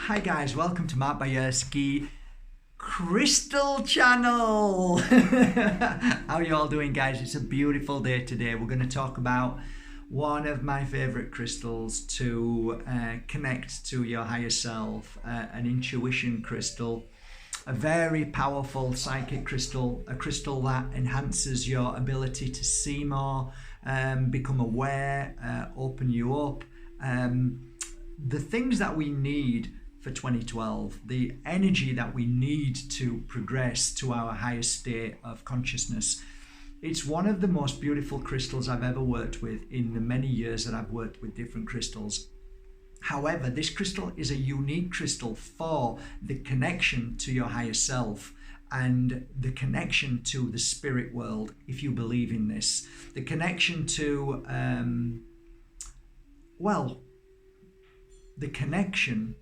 Hi guys, welcome to my Bajerski Crystal Channel. How are you all doing, guys? It's a beautiful day today. We're going to talk about one of my favorite crystals to connect to your higher self, an intuition crystal, a very powerful psychic crystal, a crystal that enhances your ability to see more, become aware, open you up. The things that we need for 2012, the energy that we need to progress to our highest state of consciousness. It's one of the most beautiful crystals I've ever worked with in the many years that I've worked with different crystals. However, this crystal is a unique crystal for the connection to your higher self and the connection to the spirit world, if you believe in this. The connection to, the connection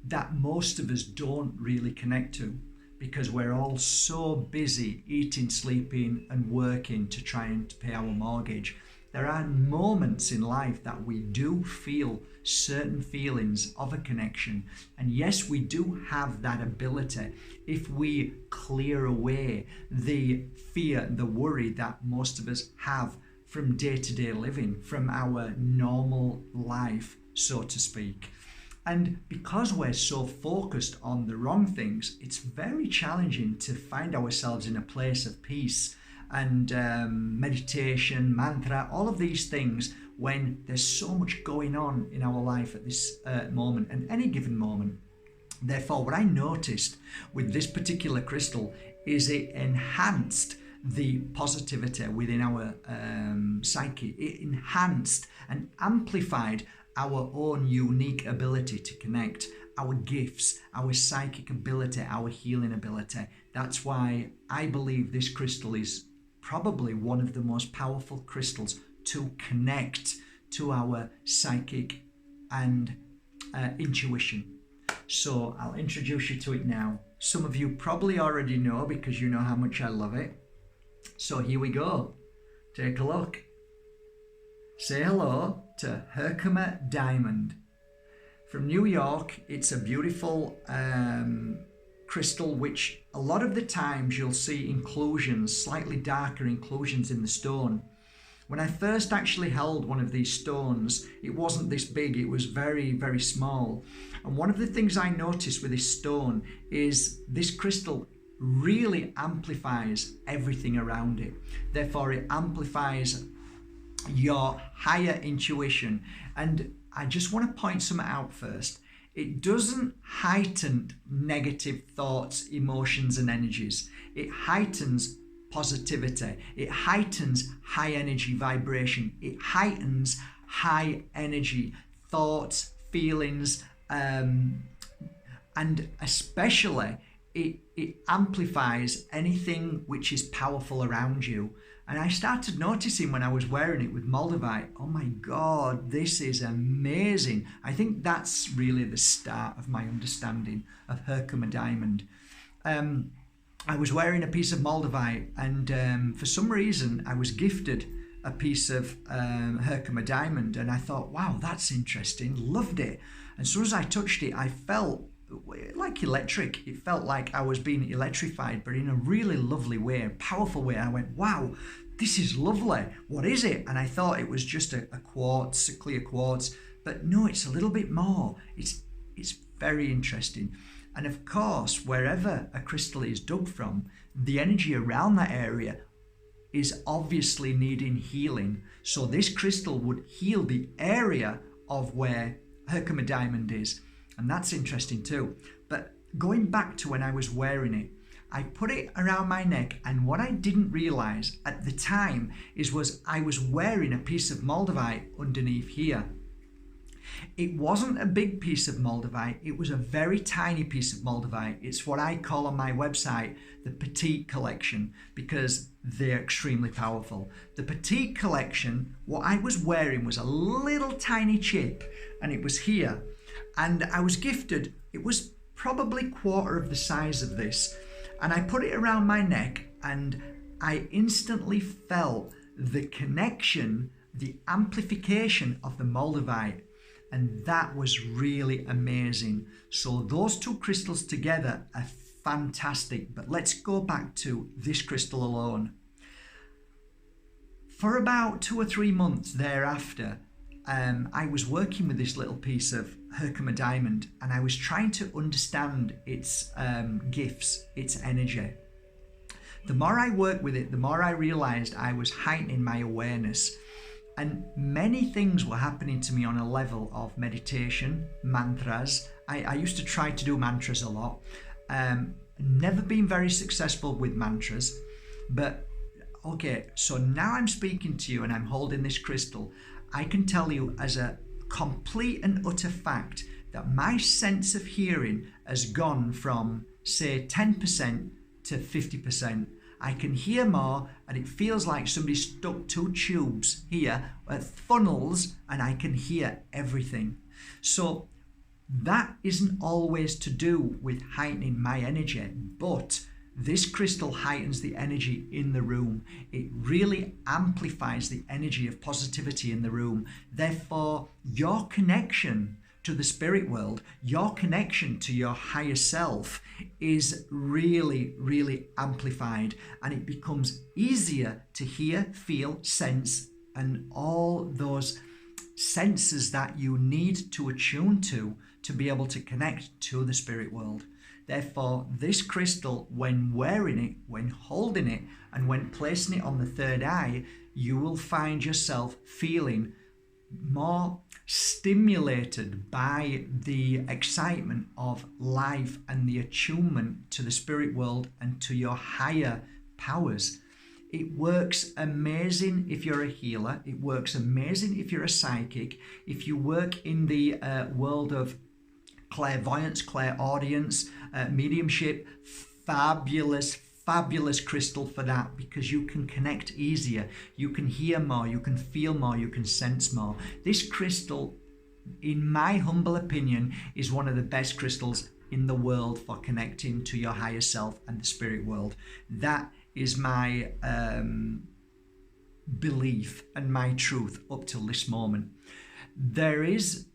that most of us don't really connect to because we're all so busy eating, sleeping and working to try and pay our mortgage. There are moments in life that we do feel certain feelings of a connection. And yes, we do have that ability if we clear away the fear, the worry that most of us have from day-to-day living, from our normal life, so to speak. And because we're so focused on the wrong things, it's very challenging to find ourselves in a place of peace and meditation, mantra, all of these things when there's so much going on in our life at this moment, and any given moment. Therefore, what I noticed with this particular crystal is it enhanced the positivity within our psyche. It enhanced and amplified our own unique ability to connect, our gifts, our psychic ability, our healing ability. That's why I believe this crystal is probably one of the most powerful crystals to connect to our psychic and intuition. So I'll introduce you to it now. Some of you probably already know because you know how much I love it. So here we go. Take a look. Say hello to Herkimer diamond. From New York, it's a beautiful crystal which a lot of the times you'll see inclusions, slightly darker inclusions in the stone. When I first actually held one of these stones, it wasn't this big, it was very, very small. And one of the things I noticed with this stone is this crystal really amplifies everything around it. Therefore, it amplifies your higher intuition. And I just want to point something out first. It doesn't heighten negative thoughts, emotions and energies. It heightens positivity. It heightens high energy vibration. It heightens high energy thoughts, feelings, and especially it amplifies anything which is powerful around you. And I started noticing when I was wearing it with Moldavite, oh my God, this is amazing. I think that's really the start of my understanding of Herkimer diamond. I was wearing a piece of Moldavite and for some reason I was gifted a piece of Herkimer diamond and I thought, wow, that's interesting, loved it. And as soon as I touched it, I felt like electric. It felt like I was being electrified, but in a really lovely way, a powerful way. I went, wow, this is lovely. What is it? And I thought it was just a quartz, a clear quartz, but no, it's a little bit more. It's very interesting. And of course, wherever a crystal is dug from, the energy around that area is obviously needing healing. So this crystal would heal the area of where Herkimer diamond is. And that's interesting too. But going back to when I was wearing it, I put it around my neck, and what I didn't realize at the time was I was wearing a piece of Moldavite underneath here. It wasn't a big piece of Moldavite, it was a very tiny piece of Moldavite. It's what I call on my website the petite collection because they're extremely powerful. The petite collection, what I was wearing was a little tiny chip, and it was here. And I was gifted, it was probably quarter of the size of this. And I put it around my neck and I instantly felt the connection, the amplification of the Moldavite. And that was really amazing. So those two crystals together are fantastic. But let's go back to this crystal alone. For about 2 or 3 months thereafter, I was working with this little piece of Herkimer diamond, and I was trying to understand its gifts, its energy. The more I worked with it, the more I realized I was heightening my awareness, and many things were happening to me on a level of meditation, mantras. I used to try to do mantras a lot. Never been very successful with mantras, but okay, so now I'm speaking to you and I'm holding this crystal. I can tell you as a complete and utter fact that my sense of hearing has gone from, say, 10% to 50%. I can hear more, and it feels like somebody stuck 2 tubes here at funnels, and I can hear everything. So that isn't always to do with heightening my energy, but this crystal heightens the energy in the room. It really amplifies the energy of positivity in the room. Therefore, your connection to the spirit world, your connection to your higher self is really, really amplified, and it becomes easier to hear, feel, sense, and all those senses that you need to attune to be able to connect to the spirit world. Therefore, this crystal, when wearing it, when holding it, and when placing it on the third eye, you will find yourself feeling more stimulated by the excitement of life and the attunement to the spirit world and to your higher powers. It works amazing if you're a healer. It works amazing if you're a psychic. If you work in the world of clairvoyance, clairaudience, mediumship, fabulous crystal for that, because you can connect easier, you can hear more, you can feel more, you can sense more. This crystal, in my humble opinion, is one of the best crystals in the world for connecting to your higher self and the spirit world. That is my belief and my truth up till this moment. There is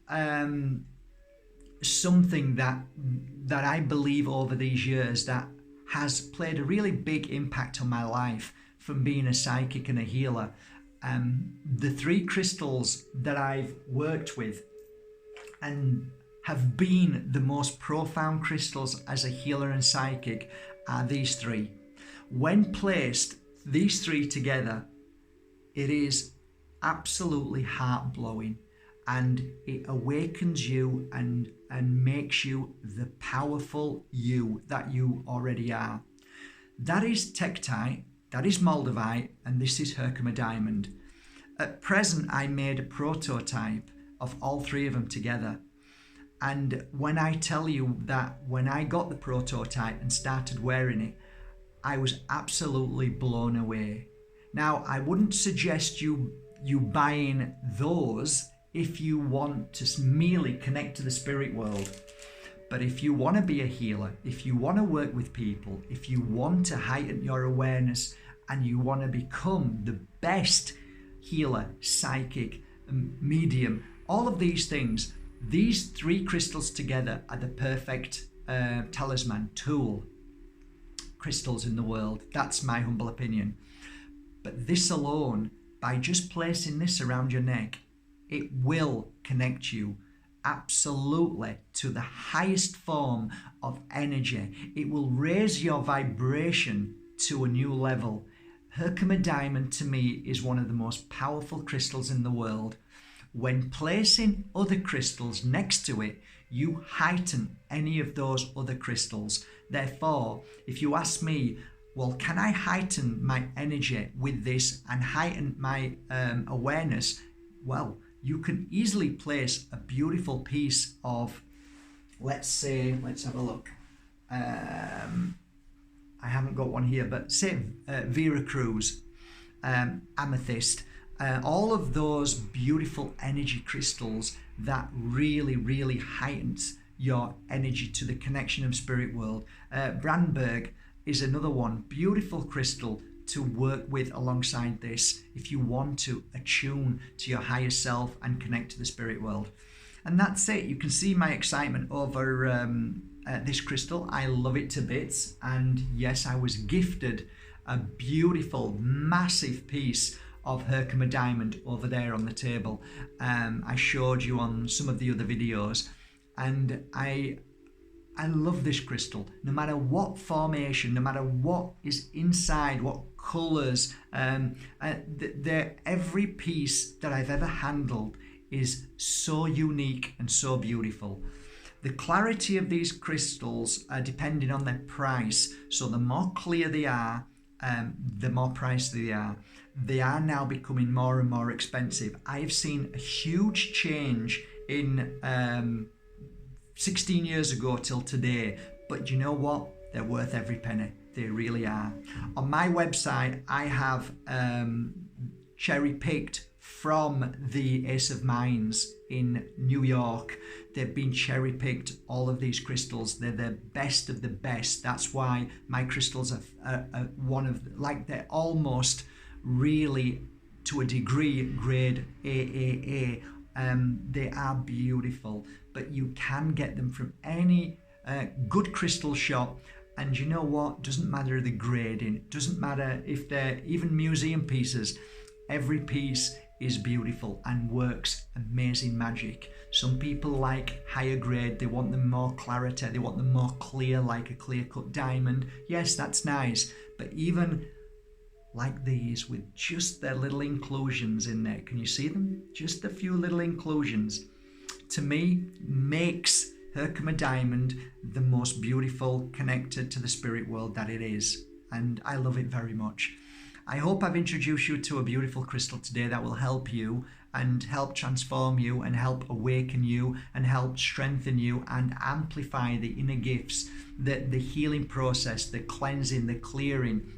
something that I believe over these years that has played a really big impact on my life from being a psychic and a healer. The 3 crystals that I've worked with and have been the most profound crystals as a healer and psychic are these 3. When placed, these 3 together, it is absolutely heart-blowing, and it awakens you and makes you the powerful you that you already are. That is Tektite, that is Moldavite, and this is Herkimer diamond. At present, I made a prototype of all 3 of them together. And when I tell you that when I got the prototype and started wearing it, I was absolutely blown away. Now, I wouldn't suggest you buying those if you want to merely connect to the spirit world. But if you want to be a healer, if you want to work with people, if you want to heighten your awareness and you want to become the best healer, psychic, medium, all of these things, these 3 crystals together are the perfect talisman tool crystals in the world. That's my humble opinion. But this alone, by just placing this around your neck, it will connect you absolutely to the highest form of energy. It will raise your vibration to a new level. Herkimer diamond to me is one of the most powerful crystals in the world. When placing other crystals next to it, you heighten any of those other crystals. Therefore, if you ask me, well, can I heighten my energy with this and heighten my awareness? Well, you can easily place a beautiful piece of, let's have a look. I haven't got one here, but say Vera Cruz, amethyst, all of those beautiful energy crystals that really, really heightens your energy to the connection of spirit world. Brandberg is another one, beautiful crystal to work with alongside this if you want to attune to your higher self and connect to the spirit world. And that's it. You can see my excitement over this crystal. I love it to bits. And yes, I was gifted a beautiful, massive piece of Herkimer diamond over there on the table. I showed you on some of the other videos, and I love this crystal. No matter what formation, no matter what is inside, what colors, every piece that I've ever handled is so unique and so beautiful. The clarity of these crystals are depending on their price. So the more clear they are, the more pricey they are. They are now becoming more and more expensive. I've seen a huge change in 16 years ago till today, but you know what? They're worth every penny. They really are. On my website, I have cherry-picked from the Ace of Mines in New York. They've been cherry-picked, all of these crystals. They're the best of the best. That's why my crystals are one of, like, they're almost really, to a degree, grade AAA. They are beautiful, but you can get them from any good crystal shop. And you know what? Doesn't matter the grading. Doesn't matter if they're even museum pieces. Every piece is beautiful and works amazing magic. Some people like higher grade. They want them more clarity. They want them more clear, like a clear-cut diamond. Yes, that's nice. But even like these, with just their little inclusions in there. Can you see them? Just a few little inclusions. To me, makes Herkimer diamond the most beautiful, connected to the spirit world that it is. And I love it very much. I hope I've introduced you to a beautiful crystal today that will help you and help transform you and help awaken you and help strengthen you and amplify the inner gifts, the healing process, the cleansing, the clearing.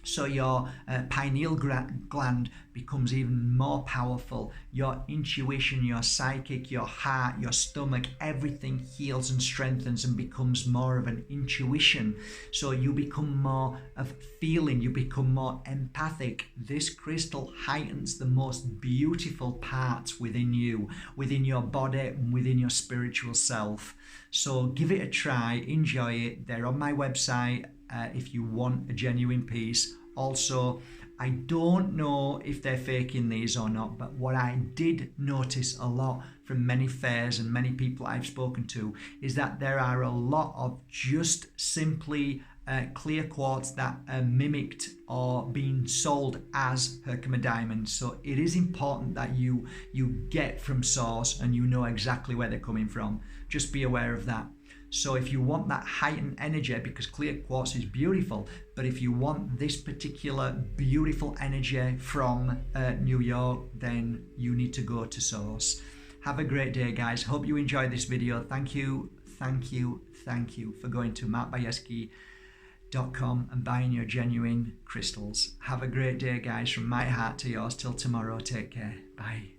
So your pineal gland becomes even more powerful. Your intuition, your psychic, your heart, your stomach, everything heals and strengthens and becomes more of an intuition. So you become more of feeling, you become more empathic. This crystal heightens the most beautiful parts within you, within your body, and within your spiritual self. So give it a try, enjoy it. They're on my website. If you want a genuine piece. Also, I don't know if they're faking these or not, but what I did notice a lot from many fairs and many people I've spoken to is that there are a lot of just simply clear quartz that are mimicked or being sold as Herkimer diamonds. So it is important that you get from source and you know exactly where they're coming from. Just be aware of that. So if you want that heightened energy, because clear quartz is beautiful, but if you want this particular beautiful energy from New York, then you need to go to source. Have a great day, guys. Hope you enjoyed this video. Thank you for going to bajerski.com and buying your genuine crystals. Have a great day, guys. From my heart to yours. Till tomorrow. Take care. Bye.